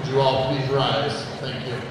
Would you all please rise? Thank you.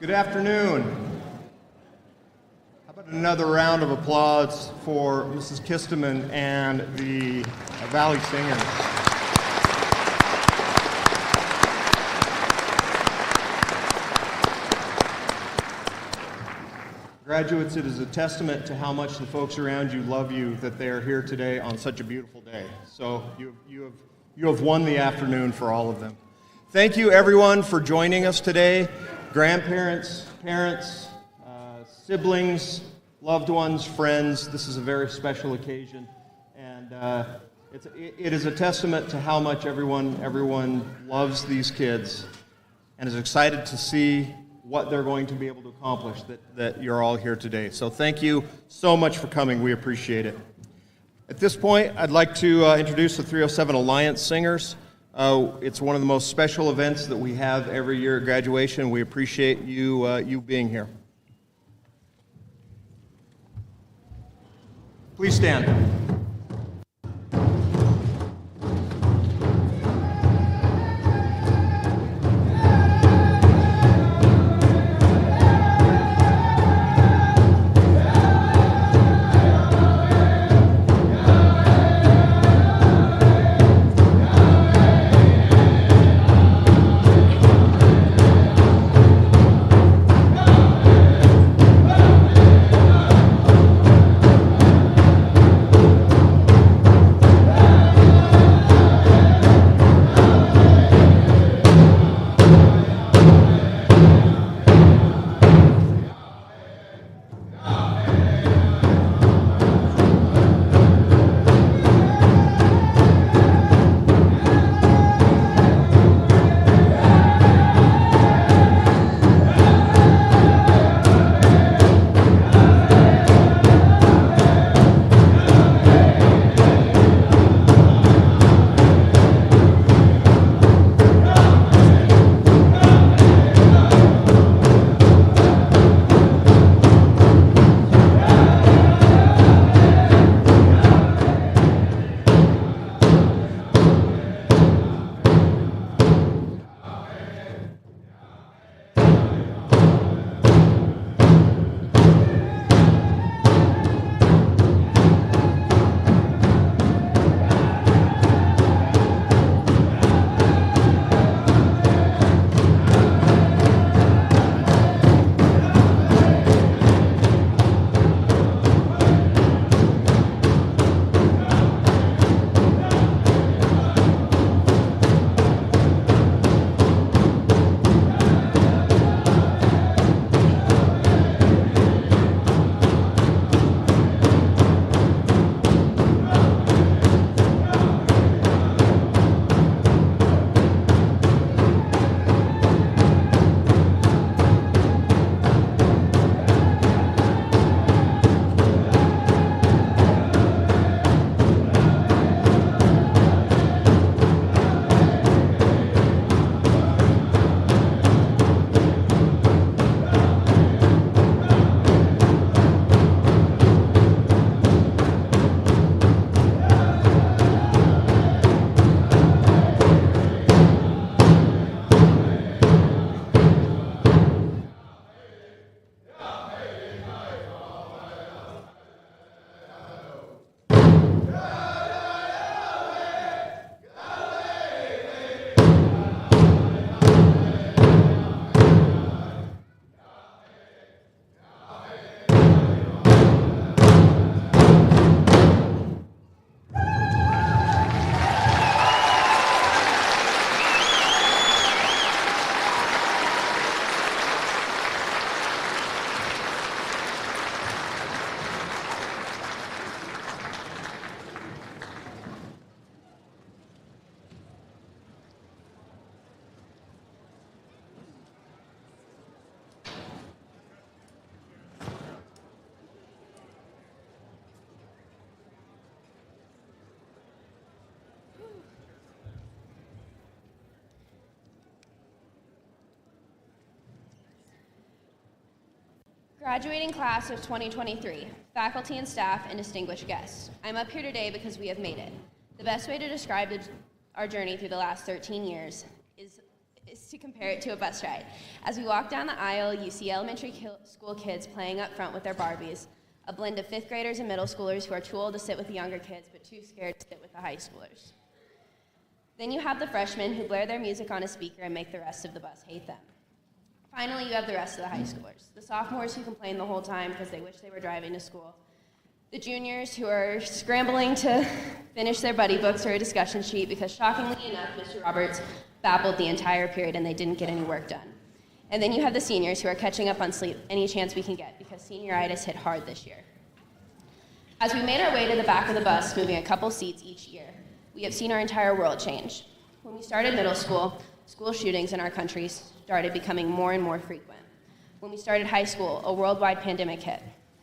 Good afternoon. How about another round of applause for Mrs. Kisteman and the Valley Singers. Graduates, it is a testament to how much the folks around you love you that they are here today on such a beautiful day. So you have won the afternoon for all of them. Thank you, everyone, for joining us today. Grandparents, parents, siblings, loved ones, friends. This is a very special occasion, and it is a testament to how much everyone loves these kids and is excited to see what they're going to be able to accomplish that you're all here today. So thank you so much for coming. We appreciate it. At this point, I'd like to introduce the 307 Alliance Singers. It's one of the most special events that we have every year at graduation. We appreciate you being here. Please stand. Graduating class of 2023, faculty and staff, and distinguished guests. I'm up here today because we have made it. The best way to describe our journey through the last 13 years is to compare it to a bus ride. As we walk down the aisle, you see elementary school kids playing up front with their Barbies, a blend of 5th graders and middle schoolers who are too old to sit with the younger kids but too scared to sit with the high schoolers. Then you have the freshmen who blare their music on a speaker and make the rest of the bus hate them. Finally, you have the rest of the high schoolers, the sophomores who complain the whole time because they wish they were driving to school, the juniors who are scrambling to finish their buddy books or a discussion sheet because, shockingly enough, Mr. Roberts babbled the entire period and they didn't get any work done. And then you have the seniors who are catching up on sleep any chance we can get because senioritis hit hard this year. As we made our way to the back of the bus, moving a couple seats each year, we have seen our entire world change. When we started middle school, school shootings in our country started becoming more and more frequent. When we started high school, a worldwide pandemic hit.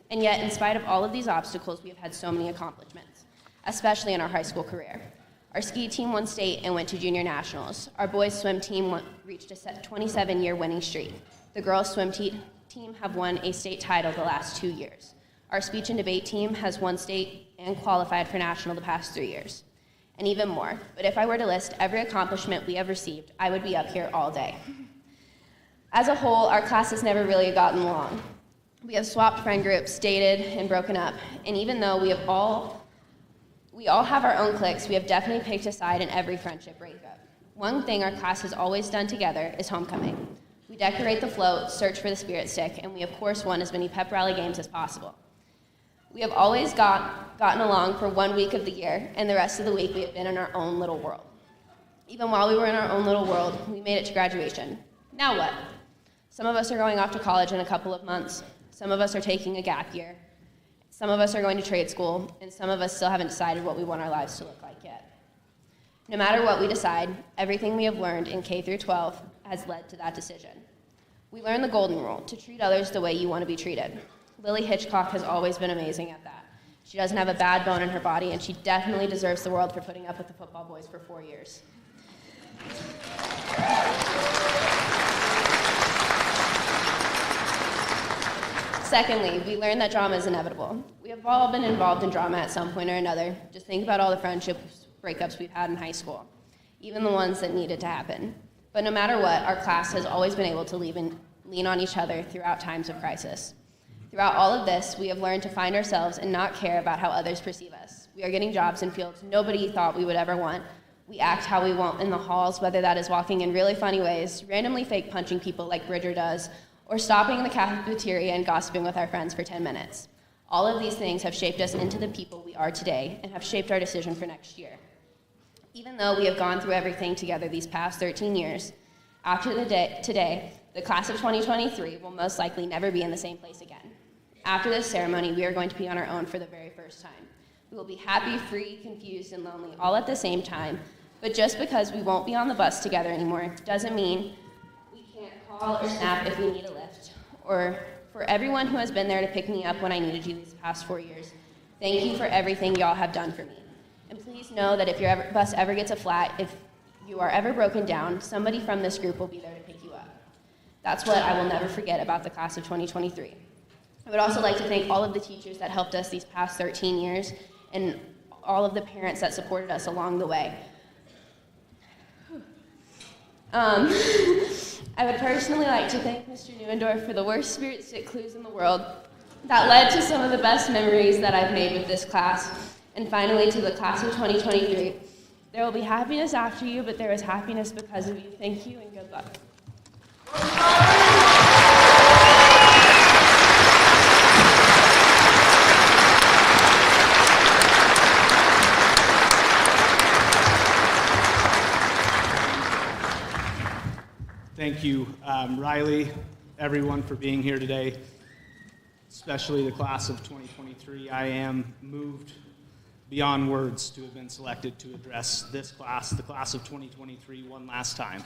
And yet, in spite of all of these obstacles, we have had so many accomplishments, especially in our high school career. Our ski team won state and went to junior nationals. Our boys swim team reached a 27-year winning streak. The girls swim team have won a state title the last 2 years. Our speech and debate team has won state and qualified for national the past 3 years. And even more. But if I were to list every accomplishment we have received, I would be up here all day. As a whole, our class has never really gotten along. We have swapped friend groups, dated, and broken up. And even though we all have our own cliques, we have definitely picked a side in every friendship breakup. One thing our class has always done together is homecoming. We decorate the float, search for the spirit stick, and we of course won as many pep rally games as possible. We have always gotten along for 1 week of the year, and the rest of the week we have been in our own little world. Even while we were in our own little world, we made it to graduation. Now what? Some of us are going off to college in a couple of months. Some of us are taking a gap year. Some of us are going to trade school, and some of us still haven't decided what we want our lives to look like yet. No matter what we decide, everything we have learned in K through 12 has led to that decision. We learned the golden rule, to treat others the way you want to be treated. Lily Hitchcock has always been amazing at that. She doesn't have a bad bone in her body, and she definitely deserves the world for putting up with the football boys for 4 years. Secondly, we learned that drama is inevitable. We have all been involved in drama at some point or another. Just think about all the friendship breakups we've had in high school, even the ones that needed to happen. But no matter what, our class has always been able to lean on each other throughout times of crisis. Throughout all of this, we have learned to find ourselves and not care about how others perceive us. We are getting jobs in fields nobody thought we would ever want. We act how we want in the halls, whether that is walking in really funny ways, randomly fake punching people like Bridger does, or stopping in the cafeteria and gossiping with our friends for 10 minutes. All of these things have shaped us into the people we are today and have shaped our decision for next year. Even though we have gone through everything together these past 13 years, after today, the class of 2023 will most likely never be in the same place again. After this ceremony, we are going to be on our own for the very first time. We will be happy, free, confused, and lonely all at the same time, but just because we won't be on the bus together anymore doesn't mean we can't call or snap if we need a lift. Or for everyone who has been there to pick me up when I needed you these past 4 years, thank you for everything y'all have done for me. And please know that if your bus ever gets a flat, if you are ever broken down, somebody from this group will be there to pick you up. That's what I will never forget about the class of 2023. I would also like to thank all of the teachers that helped us these past 13 years and all of the parents that supported us along the way. I would personally like to thank Mr. Neuendorf for the worst spirit stick clues in the world that led to some of the best memories that I've made with this class. And finally, to the class of 2023, there will be happiness after you, but there is happiness because of you. Thank you and good luck. Thank you, Riley, everyone, for being here today, especially the class of 2023. I am moved beyond words to have been selected to address this class, the class of 2023, one last time.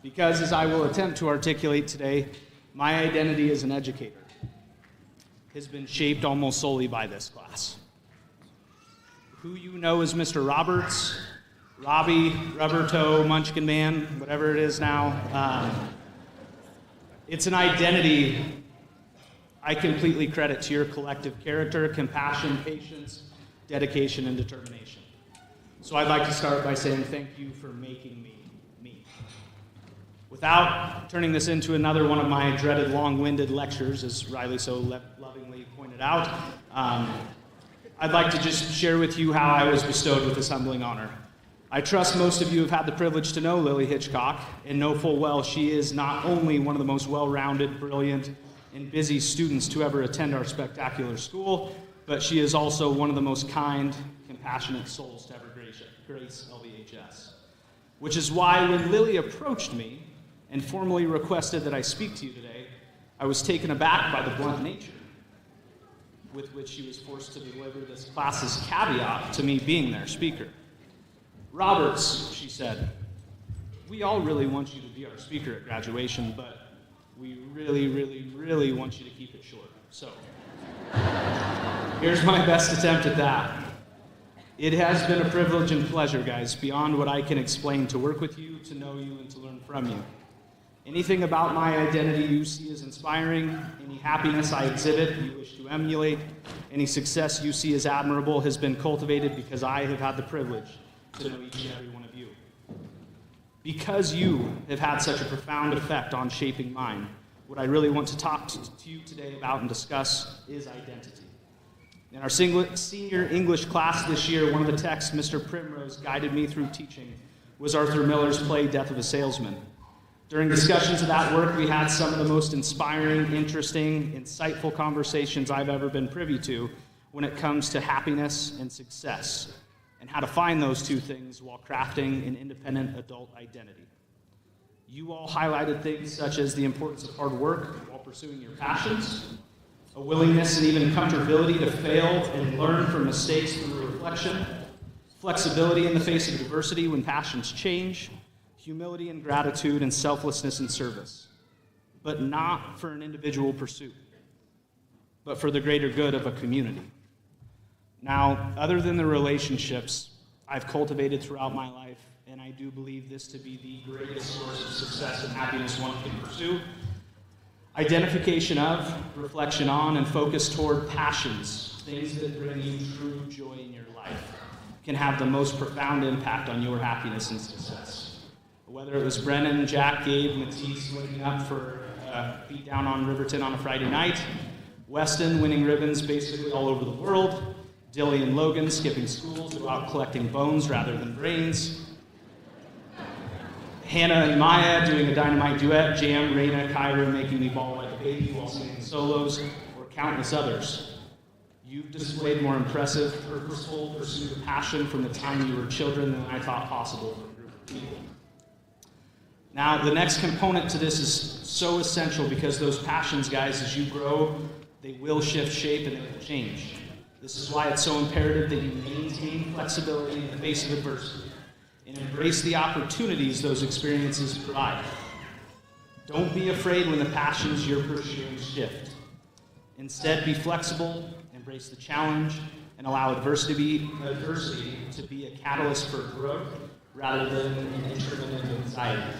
Because, as I will attempt to articulate today, my identity as an educator has been shaped almost solely by this class. Who you know as Mr. Roberts, Robbie, Rubber Toe, Munchkin Man, whatever it is now. It's an identity I completely credit to your collective character, compassion, patience, dedication, and determination. So I'd like to start by saying thank you for making me, me. Without turning this into another one of my dreaded long-winded lectures, as Riley so lovingly pointed out, I'd like to just share with you how I was bestowed with this humbling honor. I trust most of you have had the privilege to know Lily Hitchcock and know full well she is not only one of the most well-rounded, brilliant, and busy students to ever attend our spectacular school, but she is also one of the most kind, compassionate souls to ever grace LVHS. Which is why when Lily approached me and formally requested that I speak to you today, I was taken aback by the blunt nature with which she was forced to deliver this class's caveat to me being their speaker. "Roberts," she said, "we all really want you to be our speaker at graduation, but we really, really, really want you to keep it short. So, here's my best attempt at that. It has been a privilege and pleasure, guys, beyond what I can explain, to work with you, to know you, and to learn from you. Anything about my identity you see as inspiring, any happiness I exhibit you wish to emulate, any success you see as admirable has been cultivated because I have had the privilege to know each and every one of you. Because you have had such a profound effect on shaping mine, what I really want to talk to you today about and discuss is identity. In our senior English class this year, one of the texts Mr. Primrose guided me through teaching was Arthur Miller's play, Death of a Salesman. During discussions of that work, we had some of the most inspiring, interesting, insightful conversations I've ever been privy to when it comes to happiness and success, and how to find those two things while crafting an independent adult identity. You all highlighted things such as the importance of hard work while pursuing your passions, a willingness and even comfortability to fail and learn from mistakes through reflection, flexibility in the face of adversity when passions change, humility and gratitude, and selflessness in service, but not for an individual pursuit, but for the greater good of a community. Now, other than the relationships I've cultivated throughout my life, and I do believe this to be the greatest source of success and happiness one can pursue, identification of, reflection on, and focus toward passions, things that bring you true joy in your life, can have the most profound impact on your happiness and success. Whether it was Brennan, Jack, Gabe, Matisse waking up for beat down on Riverton on a Friday night, Weston winning ribbons basically all over the world, Dilly and Logan skipping school to go out collecting bones rather than brains, Hannah and Maya doing a dynamite duet, Jam, Raina, Kyra making me bawl like a baby while singing solos, or countless others. You've displayed more impressive, purposeful pursuit of passion from the time you were children than I thought possible for a group of people. Now, the next component to this is so essential because those passions, guys, as you grow, they will shift shape and they will change. This is why it's so imperative that you maintain flexibility in the face of adversity and embrace the opportunities those experiences provide. Don't be afraid when the passions you're pursuing shift. Instead, be flexible, embrace the challenge, and allow adversity to be a catalyst for growth rather than an instrument of anxiety.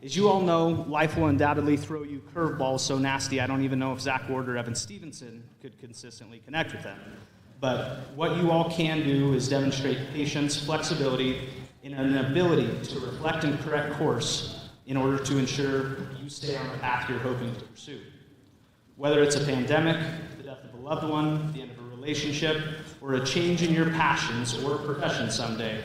As you all know, life will undoubtedly throw you curveballs so nasty I don't even know if Zach Ward or Evan Stevenson could consistently connect with them. But what you all can do is demonstrate patience, flexibility, and an ability to reflect and correct course in order to ensure you stay on the path you're hoping to pursue. Whether it's a pandemic, the death of a loved one, the end of a relationship, or a change in your passions or profession someday,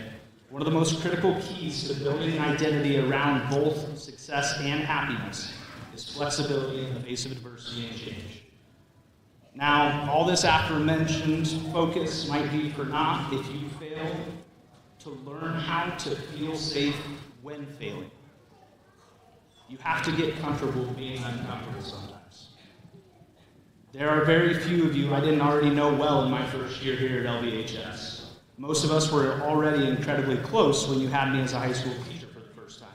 one of the most critical keys to building an identity around both success and happiness is flexibility in the face of adversity and change. Now, all this aforementioned focus might be for naught if you fail to learn how to feel safe when failing. You have to get comfortable being uncomfortable sometimes. There are very few of you I didn't already know well in my first year here at LVHS. Most of us were already incredibly close when you had me as a high school teacher for the first time.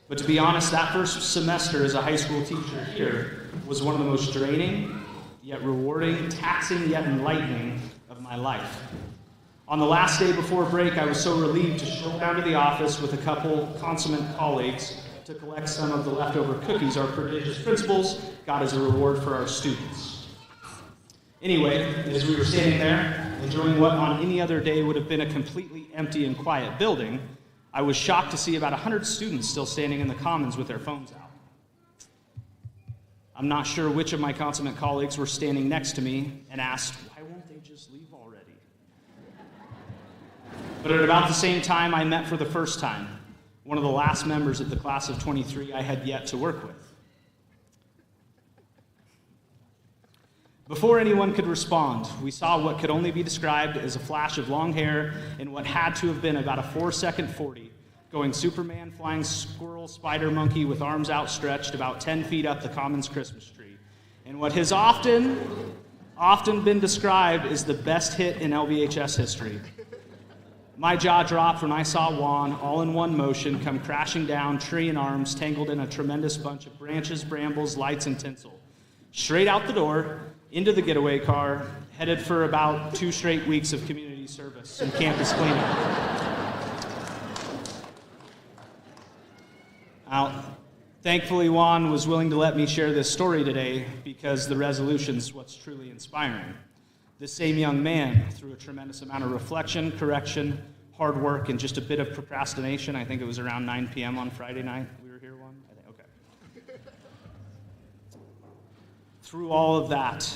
But to be honest, that first semester as a high school teacher here was one of the most draining, yet rewarding, taxing, yet enlightening of my life. On the last day before break, I was so relieved to stroll down to the office with a couple consummate colleagues to collect some of the leftover cookies our prodigious principals got as a reward for our students. Anyway, as we were standing there, enjoying what on any other day would have been a completely empty and quiet building, I was shocked to see about 100 students still standing in the commons with their phones out. I'm not sure which of my consummate colleagues were standing next to me and asked, why won't they just leave already? But at about the same time, I met for the first time one of the last members of the class of 23 I had yet to work with. Before anyone could respond, we saw what could only be described as a flash of long hair and what had to have been about a 4-second 40, going Superman, flying squirrel, spider monkey with arms outstretched about 10 feet up the Commons Christmas tree. And what has often been described as the best hit in LVHS history. My jaw dropped when I saw Juan, all in one motion, come crashing down, tree and arms, tangled in a tremendous bunch of branches, brambles, lights, and tinsel. Straight out the door, into the getaway car, headed for about 2 straight weeks of community service and campus cleanup. Now, thankfully, Juan was willing to let me share this story today because the resolution's what's truly inspiring. This same young man, through a tremendous amount of reflection, correction, hard work, and just a bit of procrastination, I think it was around 9 p.m. on Friday night. We were here, Juan? I think, okay. Through all of that,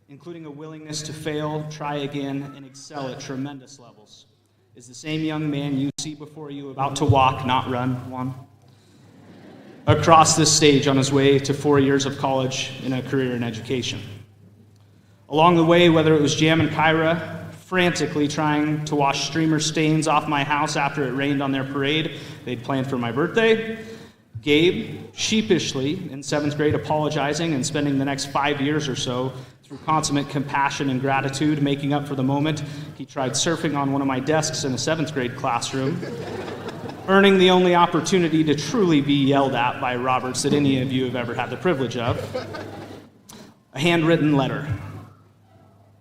including a willingness to fail, try again, and excel at tremendous levels, is the same young man you see before you about to walk, not run, Juan, across this stage on his way to 4 years of college and a career in education. Along the way, whether it was Jam and Kyra frantically trying to wash streamer stains off my house after it rained on their parade they'd planned for my birthday, Gabe sheepishly in 7th grade apologizing and spending the next 5 years or so through consummate compassion and gratitude making up for the moment he tried surfing on one of my desks in a 7th grade classroom, earning the only opportunity to truly be yelled at by Roberts that any of you have ever had the privilege of, a handwritten letter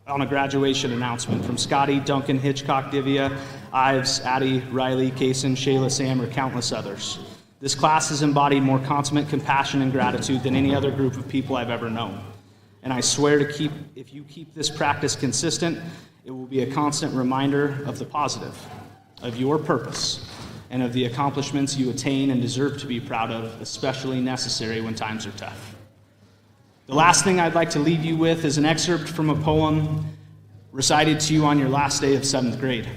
on a graduation announcement from Scotty, Duncan, Hitchcock, Divya, Ives, Addie, Riley, Kaysen, Shayla, Sam, or countless others. This class has embodied more consummate compassion and gratitude than any other group of people I've ever known. And I swear if you keep this practice consistent, it will be a constant reminder of the positive, of your purpose, and of the accomplishments you attain and deserve to be proud of, especially necessary when times are tough. The last thing I'd like to leave you with is an excerpt from a poem recited to you on your last day of 7th grade,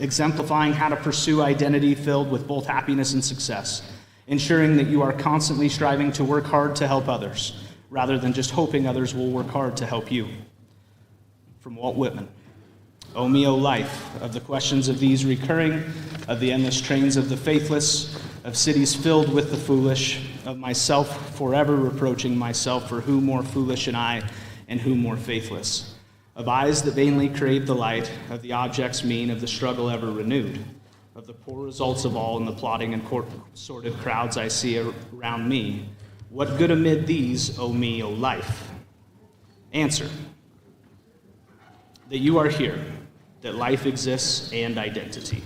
exemplifying how to pursue identity filled with both happiness and success, ensuring that you are constantly striving to work hard to help others, rather than just hoping others will work hard to help you. From Walt Whitman. O me, O life, of the questions of these recurring, of the endless trains of the faithless, of cities filled with the foolish, of myself forever reproaching myself for who more foolish am I, and who more faithless, of eyes that vainly crave the light, of the objects mean, of the struggle ever renewed, of the poor results of all in the plotting and sordid crowds I see around me. What good amid these, O me, O life? Answer. That you are here, that life exists and identity,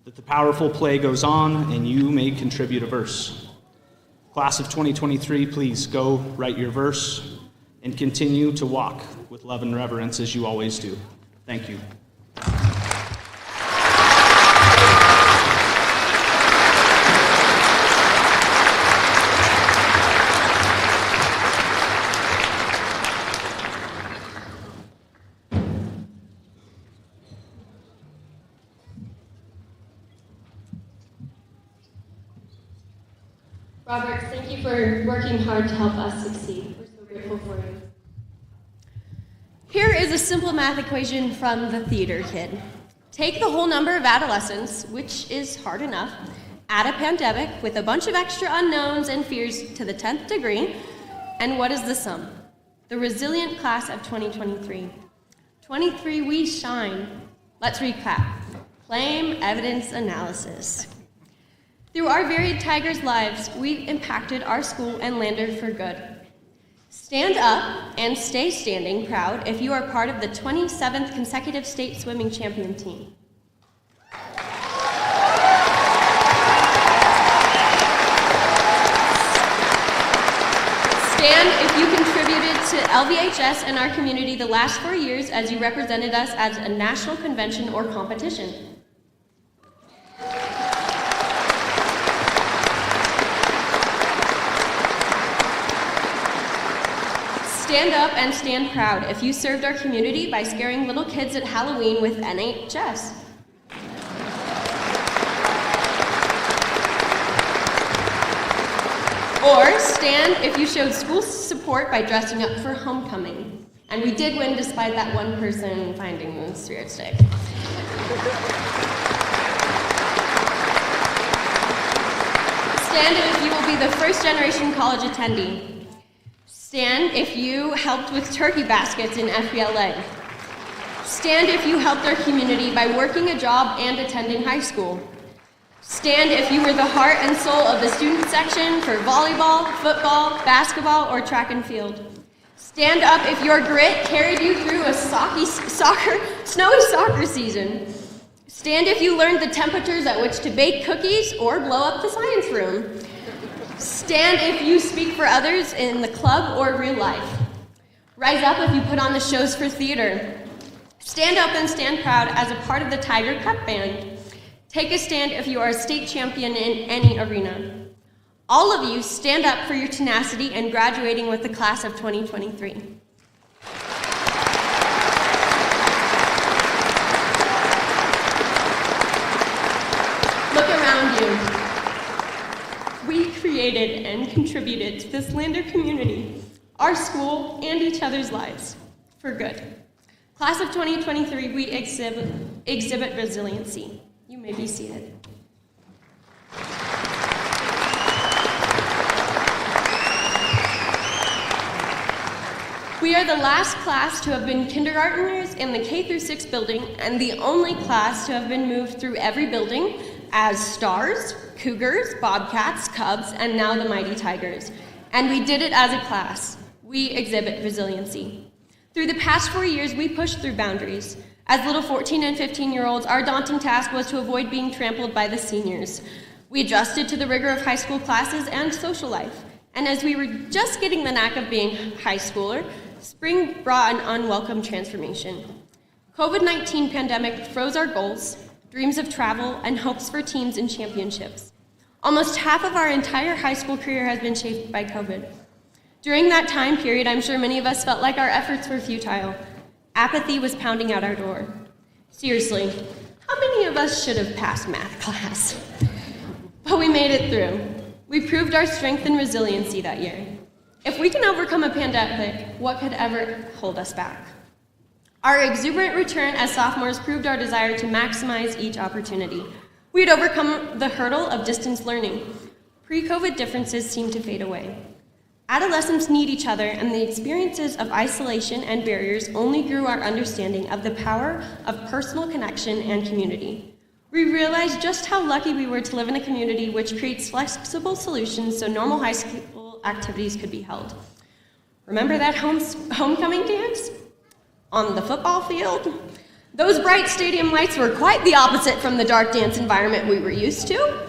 that the powerful play goes on and you may contribute a verse. Class of 2023, please go write your verse and continue to walk with love and reverence as you always do. Thank you. Robert, thank you for working hard to help us succeed. We're so grateful for you. Here is a simple math equation from the theater kid. Take the whole number of adolescents, which is hard enough, add a pandemic with a bunch of extra unknowns and fears to the 10th degree, and what is the sum? The resilient class of 2023. 23, we shine. Let's recap. Claim, evidence, analysis. Through our varied Tigers' lives, we've impacted our school and Lander for good. Stand up and stay standing proud if you are part of the 27th consecutive state swimming champion team. Stand if you contributed to LVHS and our community the last 4 years as you represented us at a national convention or competition. Stand up and stand proud if you served our community by scaring little kids at Halloween with NHS. Or stand if you showed school support by dressing up for homecoming. And we did win despite that one person finding the spirit stick. Stand if you will be the first generation college attendee. Stand if you helped with turkey baskets in FBLA. Stand if you helped our community by working a job and attending high school. Stand if you were the heart and soul of the student section for volleyball, football, basketball, or track and field. Stand up if your grit carried you through a snowy soccer season. Stand if you learned the temperatures at which to bake cookies or blow up the science room. Stand if you speak for others in the club or real life. Rise up if you put on the shows for theater. Stand up and stand proud as a part of the Tiger Cup band. Take a stand if you are a state champion in any arena. All of you stand up for your tenacity and graduating with the class of 2023. Look around you. We created and contributed to this Lander community, our school, and each other's lives for good. Class of 2023, we exhibit resiliency. You may be seated. We are the last class to have been kindergartners in the K-6 building and the only class to have been moved through every building as Stars, Cougars, Bobcats, Cubs, and now the Mighty Tigers. And we did it as a class. We exhibit resiliency. Through the past 4 years, we pushed through boundaries. As little 14 and 15-year-olds, our daunting task was to avoid being trampled by the seniors. We adjusted to the rigor of high school classes and social life. And as we were just getting the knack of being high schooler, spring brought an unwelcome transformation. COVID-19 pandemic froze our goals, dreams of travel, and hopes for teams and championships. Almost half of our entire high school career has been shaped by COVID. During that time period, I'm sure many of us felt like our efforts were futile. Apathy was pounding at our door. Seriously, how many of us should have passed math class? But we made it through. We proved our strength and resiliency that year. If we can overcome a pandemic, what could ever hold us back? Our exuberant return as sophomores proved our desire to maximize each opportunity. We had overcome the hurdle of distance learning. Pre-COVID differences seemed to fade away. Adolescents need each other, and the experiences of isolation and barriers only grew our understanding of the power of personal connection and community. We realized just how lucky we were to live in a community which creates flexible solutions so normal high school activities could be held. Remember that homecoming dance? On the football field? Those bright stadium lights were quite the opposite from the dark dance environment we were used to.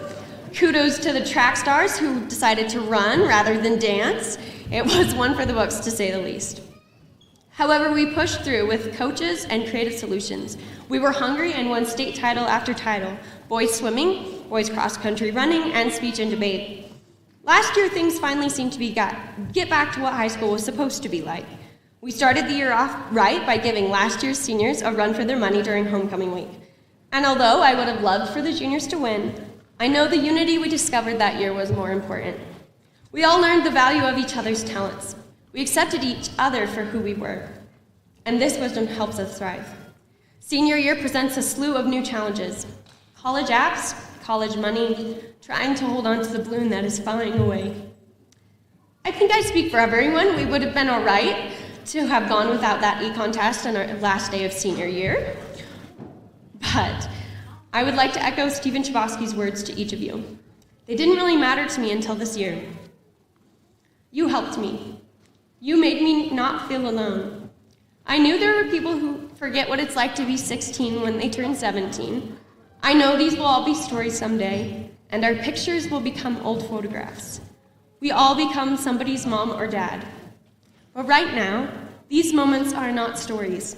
Kudos to the track stars who decided to run rather than dance. It was one for the books, to say the least. However, we pushed through with coaches and creative solutions. We were hungry and won state title after title: boys swimming, boys cross-country running, and speech and debate. Last year, things finally seemed to get back to what high school was supposed to be like. We started the year off right by giving last year's seniors a run for their money during homecoming week. And although I would have loved for the juniors to win, I know the unity we discovered that year was more important. We all learned the value of each other's talents. We accepted each other for who we were. And this wisdom helps us thrive. Senior year presents a slew of new challenges. College apps, college money, trying to hold on to the balloon that is flying away. I think I speak for everyone. We would have been all right to have gone without that econ test on our last day of senior year. But I would like to echo Stephen Chbosky's words to each of you. They didn't really matter to me until this year. You helped me. You made me not feel alone. I knew there were people who forget what it's like to be 16 when they turn 17. I know these will all be stories someday, and our pictures will become old photographs. We all become somebody's mom or dad. But right now, these moments are not stories.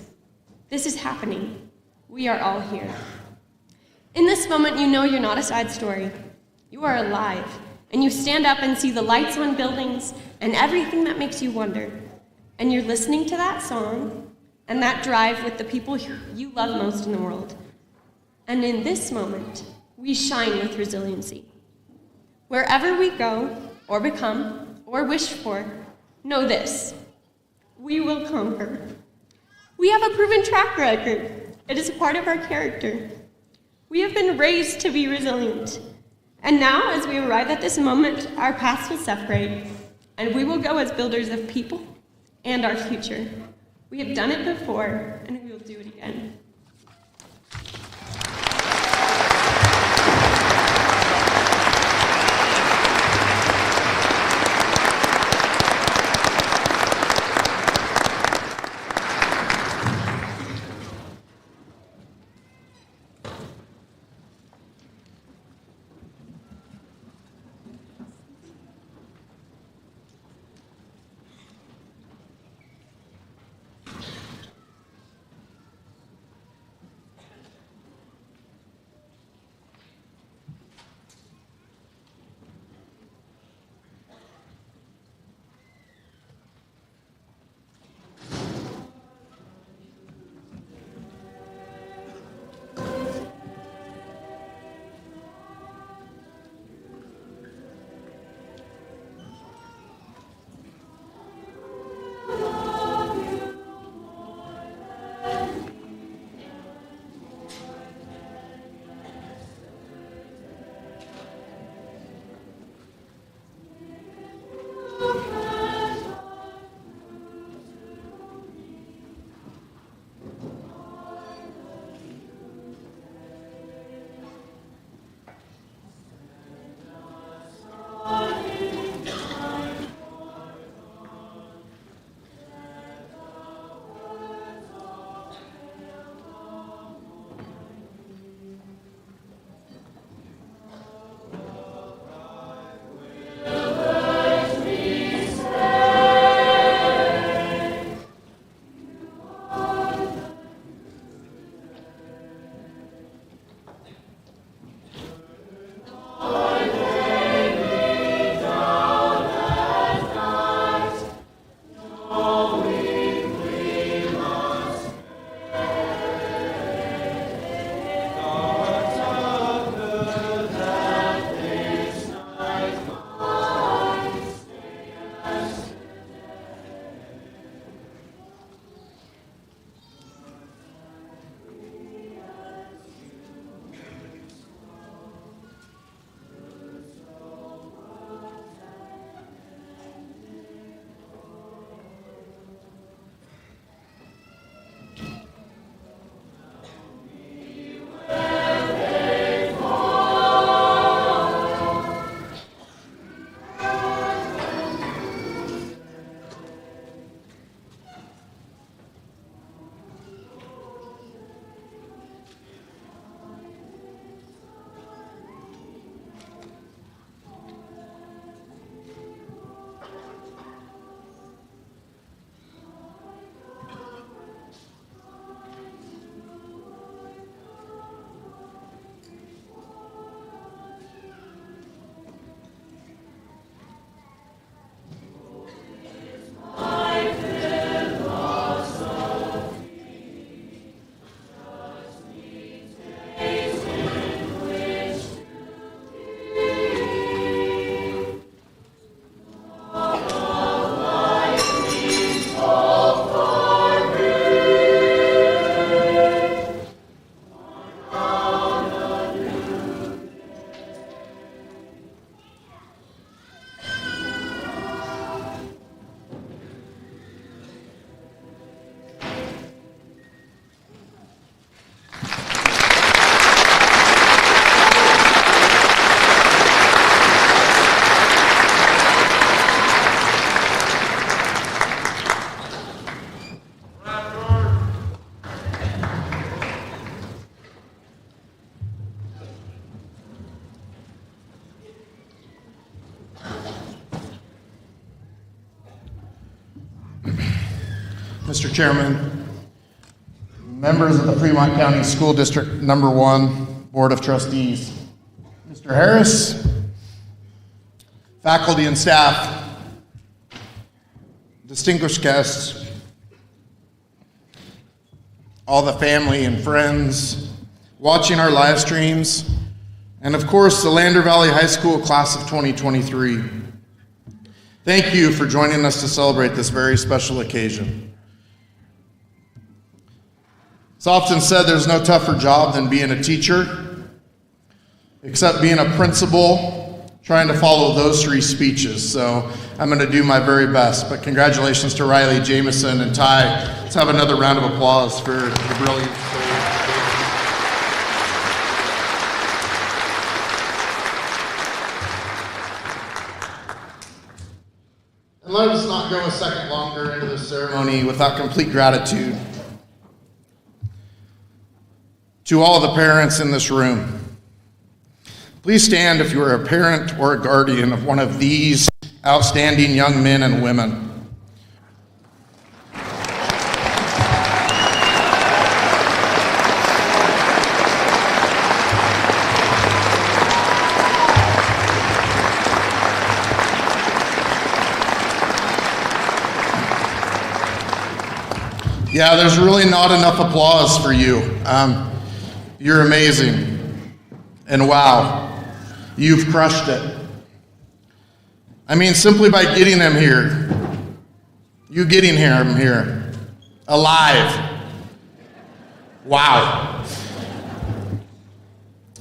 This is happening. We are all here. In this moment, you know you're not a side story. You are alive, and you stand up and see the lights on buildings and everything that makes you wonder. and you're listening to that song and that drive with the people you love most in the world. And in this moment, we shine with resiliency. Wherever we go, or become, or wish for, know this: we will conquer. We have a proven track record. It is a part of our character. We have been raised to be resilient. And now, as we arrive at this moment, our paths will separate, and we will go as builders of people and our future. We have done it before, and we will do it again. Mr. Chairman, members of the Fremont County School District Number 1 Board of Trustees, Mr. Harris, faculty and staff, distinguished guests, all the family and friends watching our live streams, and of course the Lander Valley High School class of 2023. Thank you for joining us to celebrate this very special occasion. It's often said there's no tougher job than being a teacher, except being a principal, trying to follow those three speeches. So I'm going to do my very best. But congratulations to Riley, Jameson, and Ty. Let's have another round of applause for the brilliant. And let us not go a second longer into this ceremony without complete gratitude to all the parents in this room. Please stand if you are a parent or a guardian of one of these outstanding young men and women. Yeah, there's really not enough applause for you. You're amazing. And wow, you've crushed it. I mean, simply by getting them here, you getting him here, alive. Wow.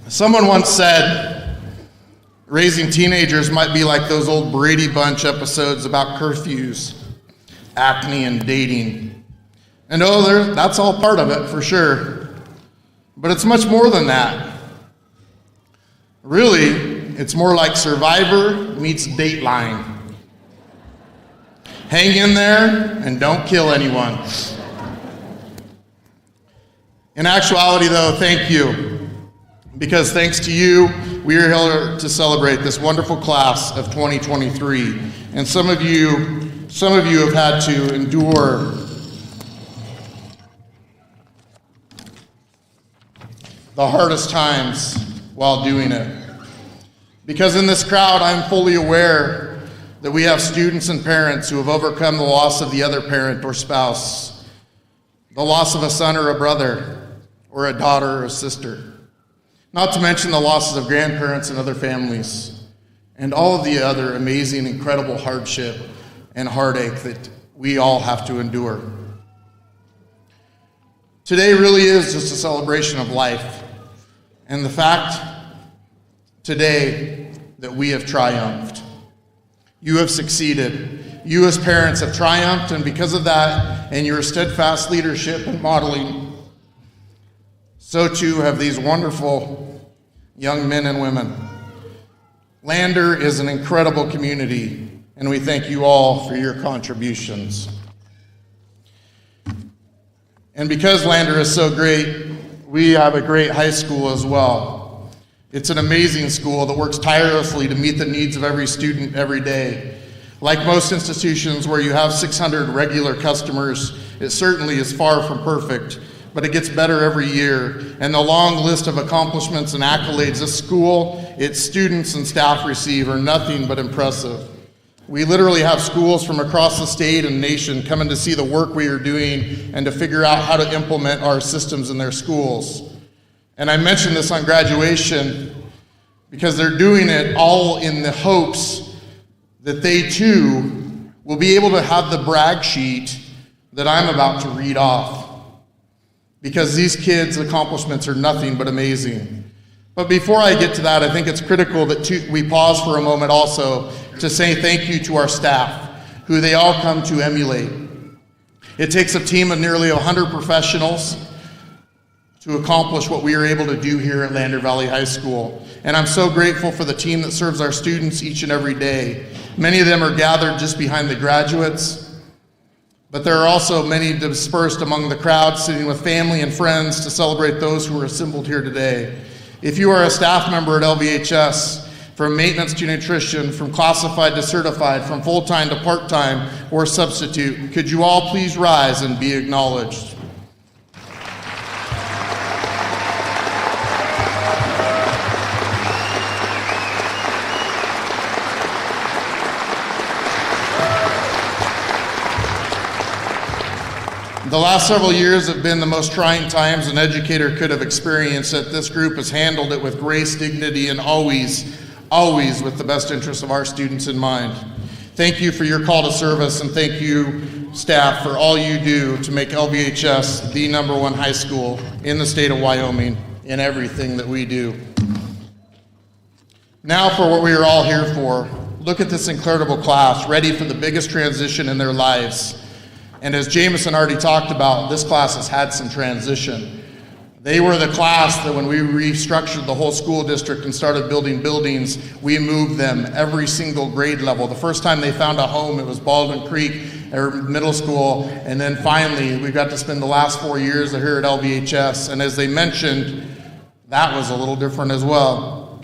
Someone once said, raising teenagers might be like those old Brady Bunch episodes about curfews, acne, and dating. And that's all part of it, for sure. But it's much more than that. Really, it's more like Survivor meets Dateline. Hang in there and don't kill anyone. In actuality, though, thank you. Because thanks to you, we are here to celebrate this wonderful class of 2023. And some of you have had to endure the hardest times while doing it. Because in this crowd, I'm fully aware that we have students and parents who have overcome the loss of the other parent or spouse, the loss of a son or a brother, or a daughter or a sister, not to mention the losses of grandparents and other families, and all of the other amazing, incredible hardship and heartache that we all have to endure. Today really is just a celebration of life. And the fact today that we have triumphed. You have succeeded. You as parents have triumphed, and because of that and your steadfast leadership and modeling, so too have these wonderful young men and women. Lander is an incredible community, and we thank you all for your contributions. And because Lander is so great, we have a great high school as well. It's an amazing school that works tirelessly to meet the needs of every student every day. Like most institutions where you have 600 regular customers, it certainly is far from perfect, but it gets better every year. And the long list of accomplishments and accolades this school, its students and staff receive are nothing but impressive. We literally have schools from across the state and nation coming to see the work we are doing and to figure out how to implement our systems in their schools. And I mentioned this on graduation because they're doing it all in the hopes that they too will be able to have the brag sheet that I'm about to read off. Because these kids' accomplishments are nothing but amazing. But before I get to that, I think it's critical that we pause for a moment also to say thank you to our staff, who they all come to emulate. It takes a team of nearly 100 professionals to accomplish what we are able to do here at Lander Valley High School. And I'm so grateful for the team that serves our students each and every day. Many of them are gathered just behind the graduates, but there are also many dispersed among the crowd, sitting with family and friends to celebrate those who are assembled here today. If you are a staff member at LVHS, from maintenance to nutrition, from classified to certified, from full-time to part-time or substitute, could you all please rise and be acknowledged? The last several years have been the most trying times an educator could have experienced, yet this group has handled it with grace, dignity, and always with the best interests of our students in mind. Thank you for your call to service, and thank you, staff, for all you do to make LVHS the #1 high school in the state of Wyoming in everything that we do. Now for what we are all here for. Look at this incredible class, ready for the biggest transition in their lives. And as Jameson already talked about, this class has had some transition. They were the class that when we restructured the whole school district and started building buildings, we moved them every single grade level. The first time they found a home, it was Baldwin Creek Middle School, and then finally we got to spend the last 4 years here at LVHS. And as they mentioned, that was a little different as well.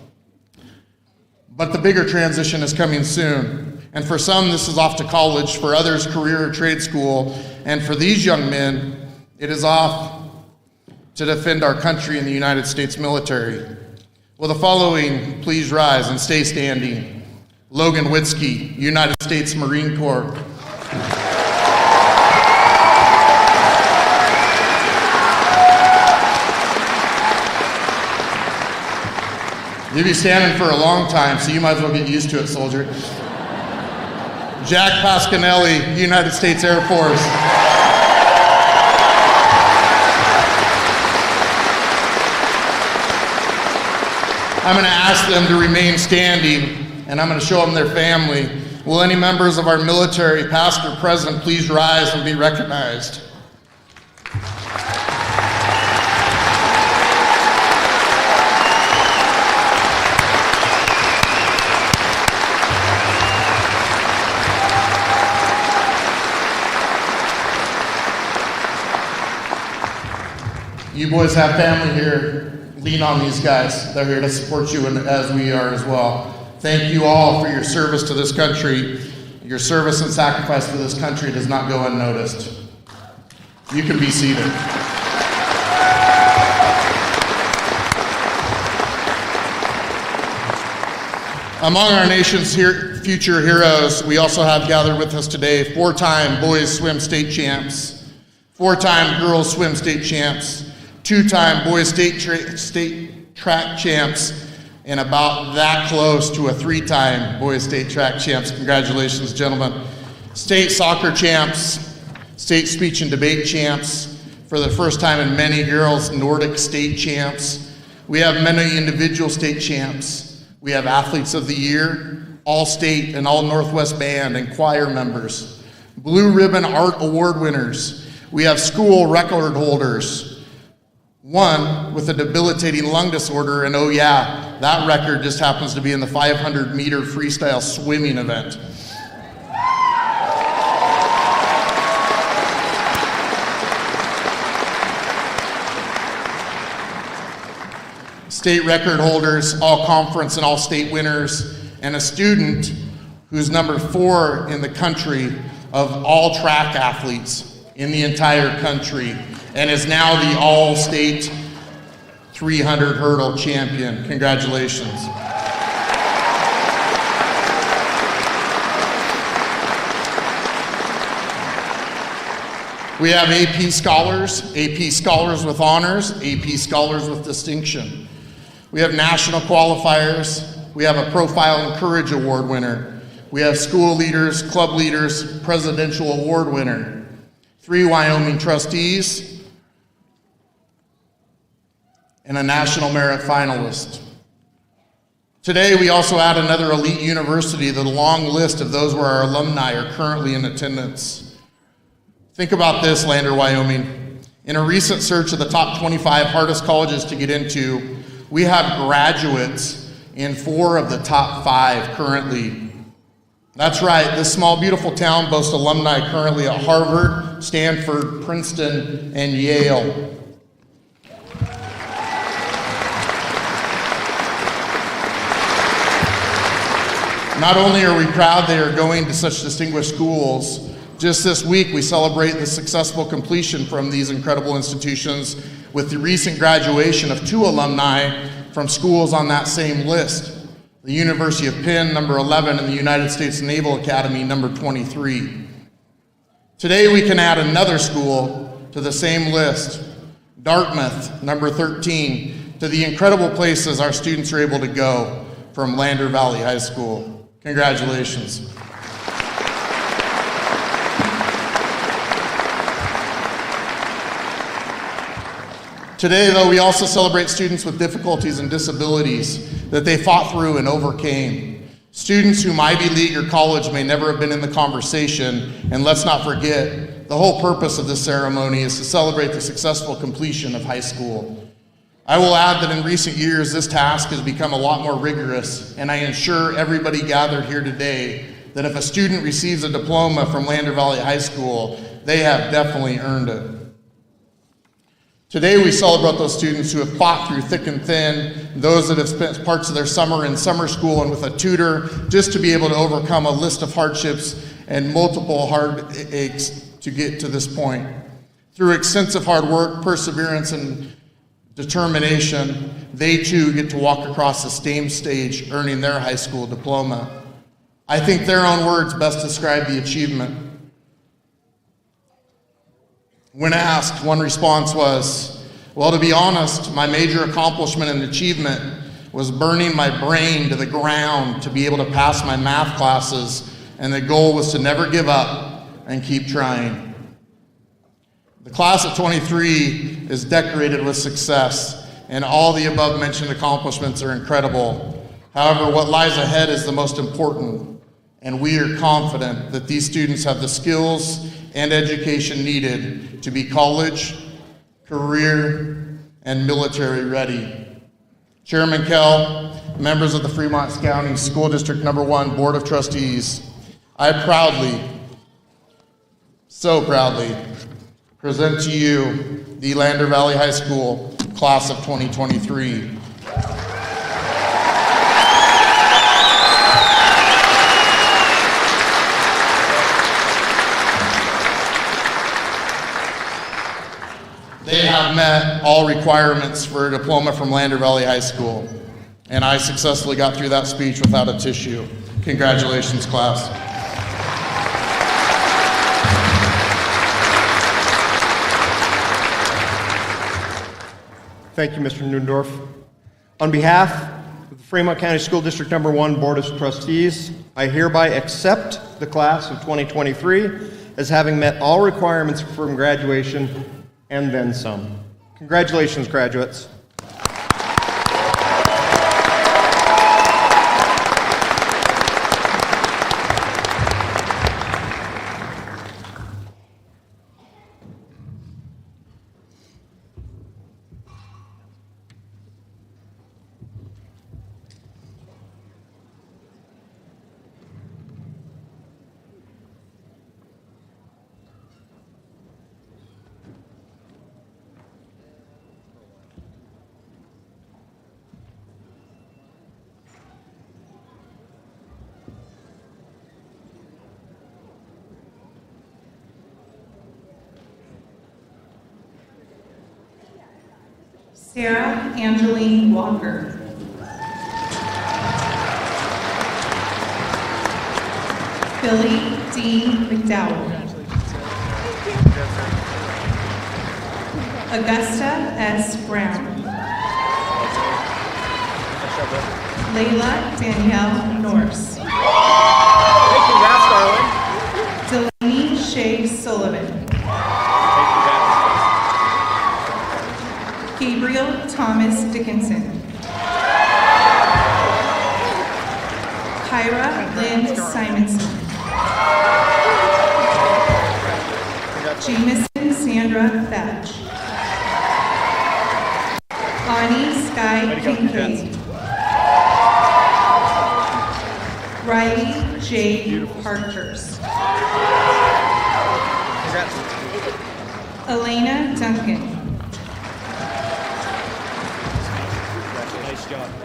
But the bigger transition is coming soon. And for some, this is off to college, for others, career or trade school, and for these young men, it is off to defend our country in the United States military. Will the following please rise and stay standing? Logan Witzke, United States Marine Corps. You'll be standing for a long time, so you might as well get used to it, soldier. Jack Pasquinelli, United States Air Force. I'm going to ask them to remain standing, and I'm going to show them their family. Will any members of our military, past or present, please rise and be recognized? You boys have family here. Lean on these guys. They're here to support you, and as we are as well. Thank you all for your service to this country. Your service and sacrifice for this country does not go unnoticed. You can be seated. Among our nation's future heroes, we also have gathered with us today 4-time boys swim state champs, 4-time girls swim state champs, 2-time boys state track champs, and about that close to a 3-time boys state track champs. Congratulations, gentlemen. State soccer champs, state speech and debate champs, for the first time in many girls, Nordic state champs. We have many individual state champs. We have athletes of the year, all state and all Northwest band and choir members, Blue Ribbon Art Award winners. We have school record holders. One with a debilitating lung disorder, and oh yeah, that record just happens to be in the 500-meter freestyle swimming event. State record holders, all conference and all state winners, and a student who's number 4 in the country of all track athletes in the entire country, and is now the all-state 300 hurdle champion. Congratulations. We have AP scholars with honors, AP scholars with distinction. We have national qualifiers. We have a Profile and Courage Award winner. We have school leaders, club leaders, presidential award winner. 3 Wyoming trustees, and a National Merit finalist. Today, we also add another elite university to the long list of those where our alumni are currently in attendance. Think about this, Lander, Wyoming. In a recent search of the top 25 hardest colleges to get into, we have graduates in 4 of the top 5 currently. That's right, this small, beautiful town boasts alumni currently at Harvard, Stanford, Princeton, and Yale. Not only are we proud they are going to such distinguished schools, just this week we celebrate the successful completion from these incredible institutions with the recent graduation of 2 alumni from schools on that same list. The University of Penn, number 11, and the United States Naval Academy, number 23. Today we can add another school to the same list. Dartmouth, number 13, to the incredible places our students are able to go from Lander Valley High School. Congratulations. Today, though, we also celebrate students with difficulties and disabilities that they fought through and overcame. Students whom Ivy League or college may never have been in the conversation, and let's not forget, the whole purpose of this ceremony is to celebrate the successful completion of high school. I will add that in recent years, this task has become a lot more rigorous, and I assure everybody gathered here today that if a student receives a diploma from Lander Valley High School, they have definitely earned it. Today we celebrate those students who have fought through thick and thin, those that have spent parts of their summer in summer school and with a tutor just to be able to overcome a list of hardships and multiple heartaches to get to this point. Through extensive hard work, perseverance, and determination, they too get to walk across the same stage earning their high school diploma. I think their own words best describe the achievement. When asked, one response was, well, to be honest, my major accomplishment and achievement was burning my brain to the ground to be able to pass my math classes, and the goal was to never give up and keep trying. The class of 23 is decorated with success, and all the above mentioned accomplishments are incredible. However, what lies ahead is the most important, and we are confident that these students have the skills and education needed to be college, career, and military ready. Chairman Kell, members of the Fremont County School District Number 1 Board of Trustees, I proudly, so proudly, present to you the Lander Valley High School Class of 2023. They have met all requirements for a diploma from Lander Valley High School, and I successfully got through that speech without a tissue. Congratulations, class. Thank you, Mr. Newendorf. On behalf of the Fremont County School District Number 1 Board of Trustees, I hereby accept the class of 2023 as having met all requirements from graduation and then some. Congratulations, graduates. Sarah Angeline Walker. Billy D. McDowell. Augusta S. Brown. Layla Danielle Norse. Delaney Shea Sullivan. Gabriel Thomas Dickinson. Kyra Lynn Simonson. Jamison Sandra Thatch. Ani Sky Kincaid. Riley J. Parkhurst. Elena Duncan.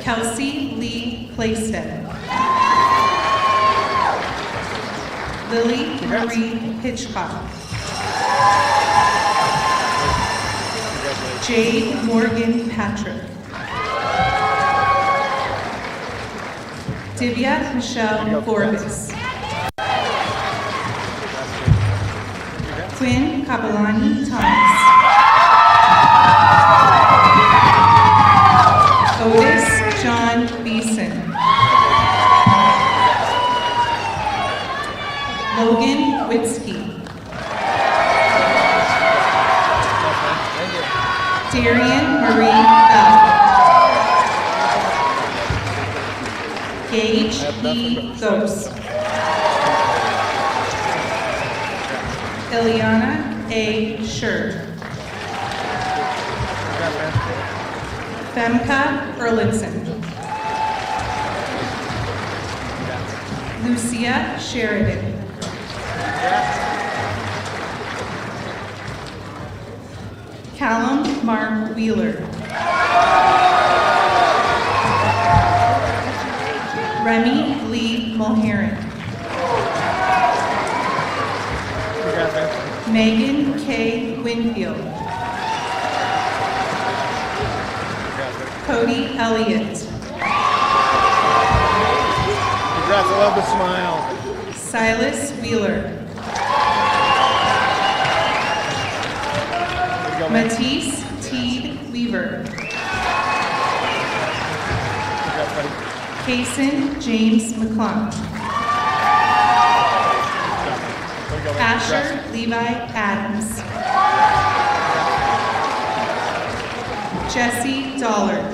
Kelsey Lee Playstead. Lily Marie Hitchcock. Jade Morgan Patrick. Divya Michelle Forbes. Quinn Capellani Thomas. Witzke. Darian Marie Bell. Gage E. Ghost. Ileana A. Schur. Femka Erlinson. Lucia Sheridan. Callum Mark Wheeler. Remy Lee Mulheron. Megan K. Winfield. Cody Elliott. Congrats, I love the smile. Silas Wheeler. Matisse Teed Weaver. Kason James McClung. Asher Levi Adams. Jesse Dollard.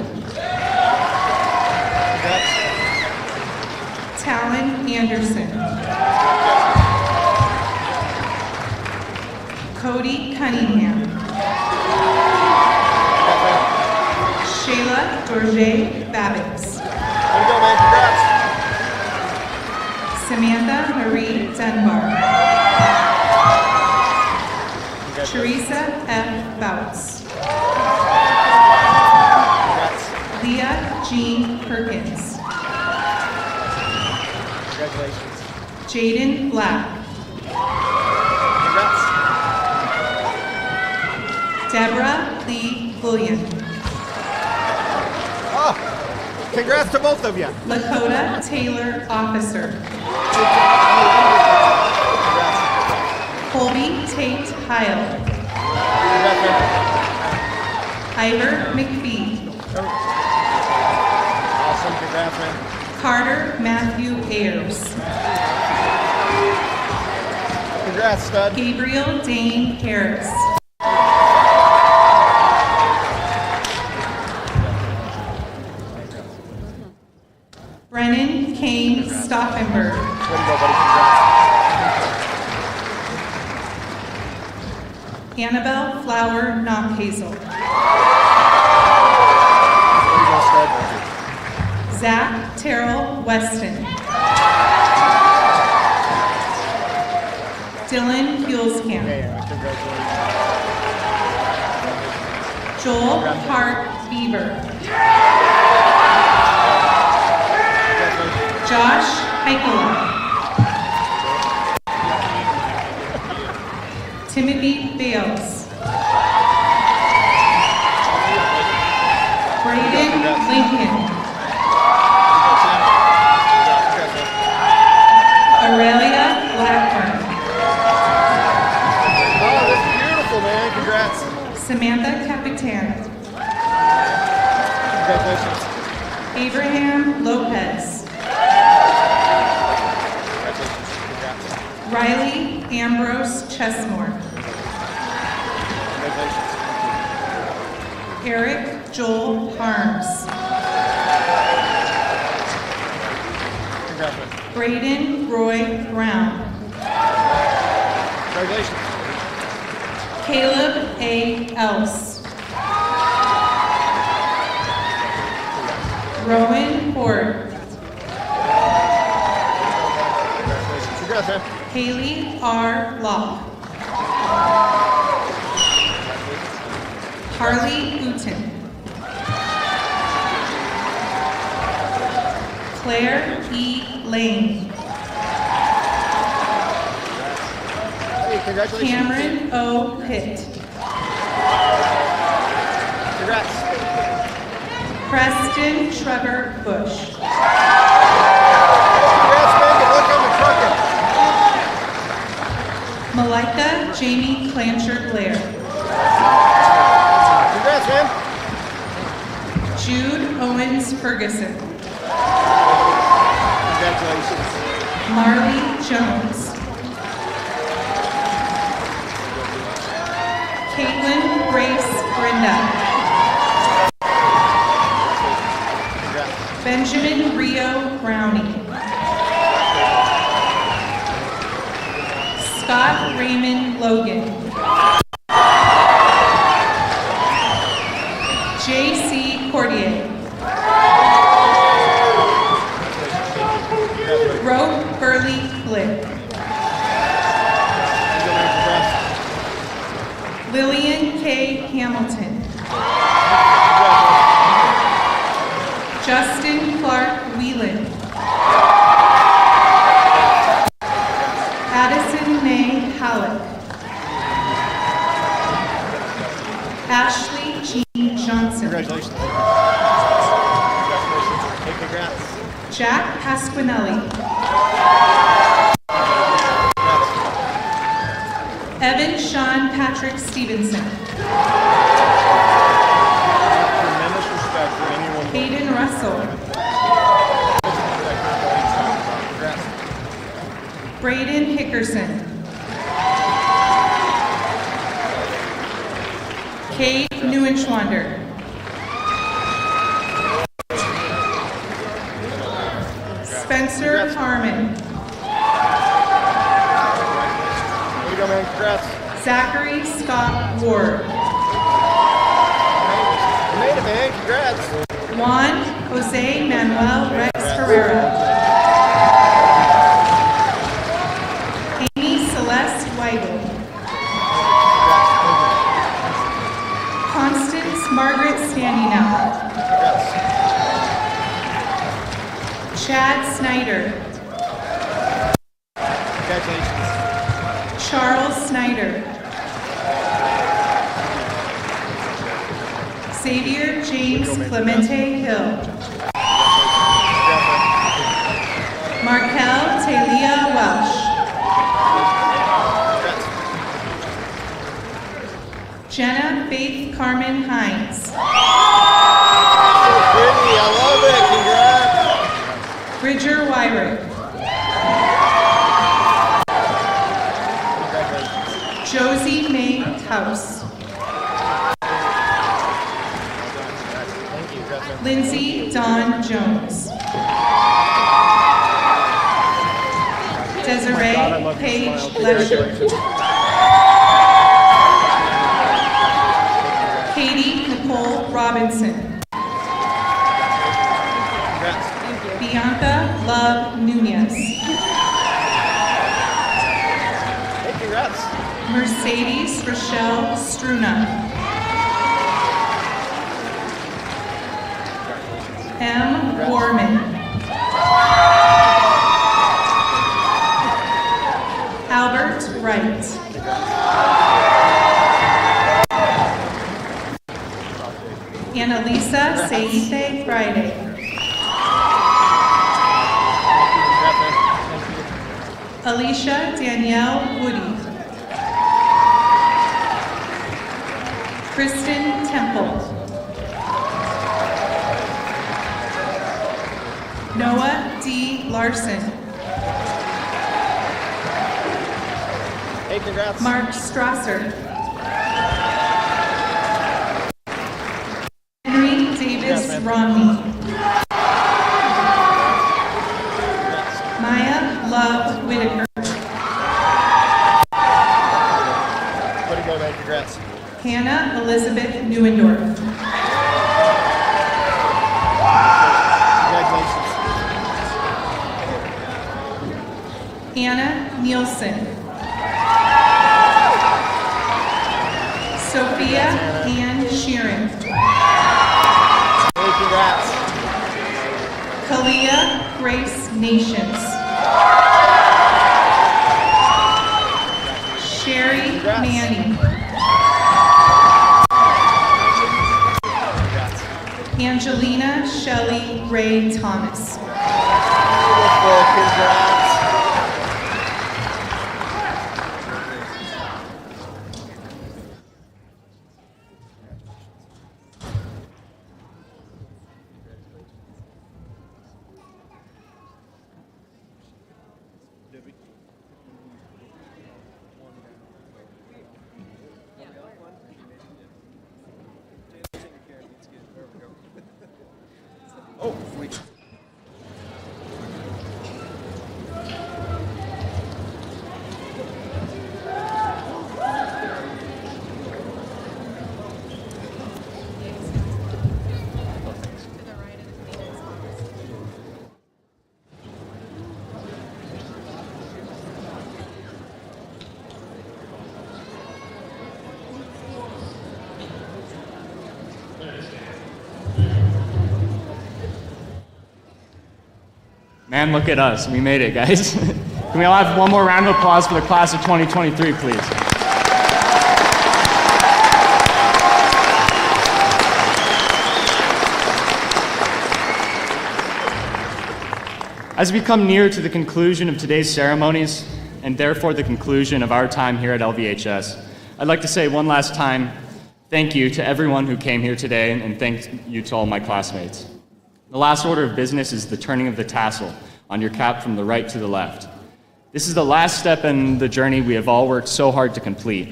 Talon Anderson. Cody Cunningham. Shayla Dorje Babbitts. Way to go, man. Congrats. Samantha Marie Dunbar. Teresa F. Bouts. Leah Jean Perkins. Congratulations. Jaden Black. Congrats. Deborah Lee Bullion. Oh, congrats to both of you. Lakota Taylor Officer. Colby Tate Heil. Ivor McPhee. Awesome, congrats, man. Carter Matthew Ayers. Congrats, stud. Gabriel Dane Harris. Brennan Kane Stauffenberg. Way to go, buddy. Congrats. Annabelle Flower Knockhazel. Way to go, stud. Zach Terrell Weston. Dylan Hulskamp. Hey, congratulations. Joel Hart Beaver. Josh Heikola. Timothy Bales. Braden Lincoln. Aurelia Blackburn. Oh, that's beautiful, man. Congrats. Samantha Capitan. Congratulations. Abraham Lopez. Congratulations. Congrats. Riley Ambrose Chesmore. Congratulations. Eric Joel Harms. Congratulations. Braden Roy Brown. Congratulations. Caleb A. Else. Rowan Ford. Congratulations. Congrats, man. Haley R. Locke. Harley Uten. Claire E. Lane. Hey, congratulations. Cameron O. Pitt. Congrats. Preston Trevor Bush. Congrats, man. Good luck on the trucking. Malika Jamie Clancher Blair. Congrats, man. Jude Owens Ferguson. Congratulations. Marley Jones. Miranda. Benjamin Rio Brownie. Scott Raymond Logan. J.C. Cordier. Rope Burley Glick. Lillian K. Hamilton. Justin Clark Whelan. Addison May Halleck. Ashley Jean Johnson. Congratulations. Hey, congrats. Jack Pasquinelli. Evan Sean Patrick Stevenson. Tremendous respect for anyone. Hayden Russell. Congrats. Braden Hickerson. Kate Neuenschwander. Spencer Harmon. Way to go, man. Congrats. Zachary Scott Ward. You made it, man. Congrats. Juan Jose Manuel Rex Herrera. Amy Celeste Weigel. Constance Margaret Standinow. Chad Snyder. Congratulations. Charles Snyder. Xavier James Clemente Hill. Markel Talia Welsh. Jenna Faith Carmen Hines. Pretty, I love it. Congrats. Bridger Wyrick. Josie May House. Lindsay Dawn Jones. Desiree Paige Lesher. Katie Nicole Robinson. Bianca Love Nunez. Hey, congrats. Mercedes Rochelle Struna. M. Warman. Albert Wright. Annalisa Seife Friday. Alicia Danielle Woody. Kristen Temple. Noah D. Larson. Hey, congrats. Mark Strasser. Henry Davis Romney. Maya Love Whitaker. Way to go, man. Congrats. Hannah Elizabeth Neuendorf. Congratulations. Anna Nielsen. Sophia Ann Sheeran. Hey, congrats. Kalia Grace Nations. Sherry Manning. Angelina Shelley Ray Thomas. Beautiful. Congrats. Man, look at us. We made it, guys. Can we all have one more round of applause for the class of 2023, please? As we come near to the conclusion of today's ceremonies, and therefore the conclusion of our time here at LVHS, I'd like to say one last time, thank you to everyone who came here today, and thank you to all my classmates. The last order of business is the turning of the tassel on your cap from the right to the left. This is the last step in the journey we have all worked so hard to complete.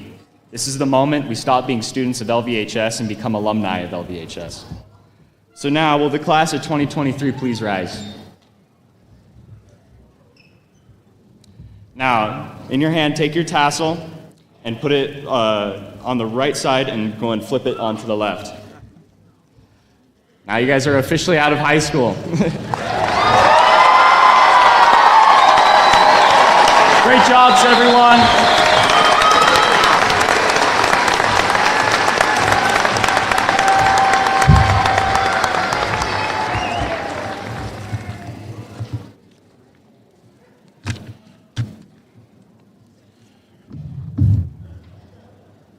This is the moment we stop being students of LVHS and become alumni of LVHS. So now, will the class of 2023 please rise? Now, in your hand, take your tassel and put it on the right side and go and flip it onto the left. Now you guys are officially out of high school. Great jobs, everyone.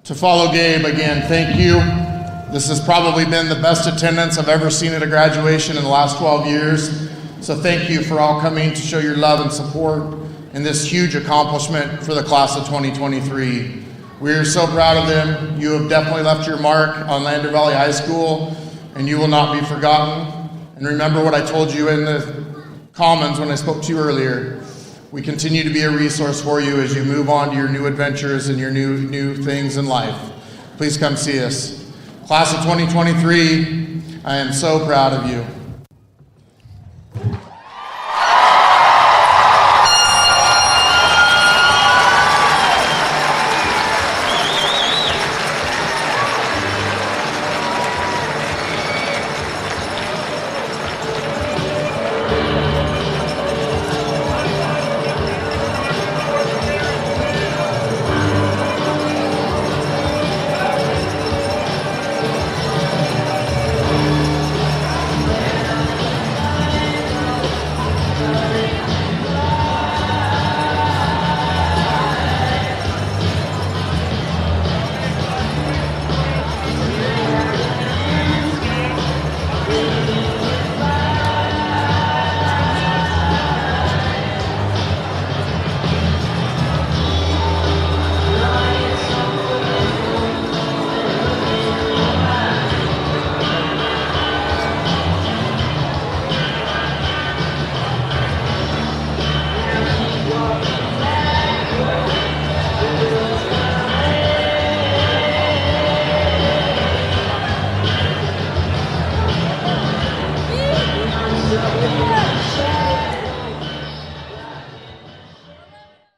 To follow Gabe, again, thank you. This has probably been the best attendance I've ever seen at a graduation in the last 12 years. So thank you for all coming to show your love and support in this huge accomplishment for the class of 2023. We are so proud of them. You have definitely left your mark on Lander Valley High School, and you will not be forgotten. And remember what I told you in the Commons when I spoke to you earlier. We continue to be a resource for you as you move on to your new adventures and your new things in life. Please come see us. Class of 2023, I am so proud of you.